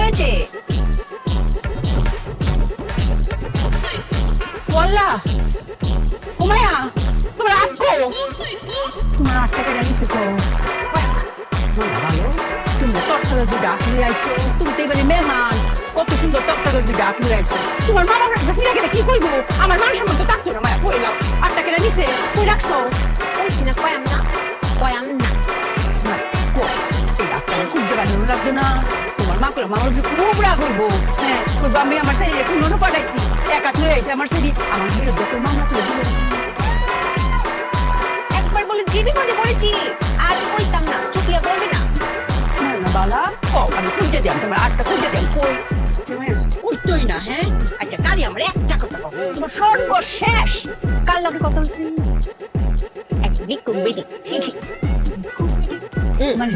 হয়েছে? ওয়াল্লাহ উমায়া তোমার আটকো তোমার 8 টাকা রাখিস তো তুমি তরকারি দুটো আটলে আইছো তুমি তো এবারে মেহমান কত সুন্দর তরকারি দুটো আটলে আইছো তোমার মামা কাছে ফিরে গেলে কি কইবো আমার মান সম্মান তো থাকতো না মায়া কইলাম 8 টাকা নিছে কই রাখছো কইছি না কয়াম না এই ডাক্তার খুব দেওয়া লাগবে না তোমার মা করে মামার খুব রাগ হইব হ্যাঁ কইবো আমি আমার শরীরে খুব নন পাঠাইছি এক হাত লয়ে আইছে আমার শরীর আমার বিরুদ্ধে তোর মামা করে দিল একবার বলে যে বিপদে পড়েছি আর কইতাম না চুপিয়া বলবি না। না বালা ও আমি খুঁজে দিলাম তোমার 8টা খুঁজে দিলাম কই কইতই না হ্যাঁ আচ্ছা কালি আমার একটা কথা বল, তোমার সর্বশেষ কার লগে কথা বলছি? এক বিকুম বিদি মানে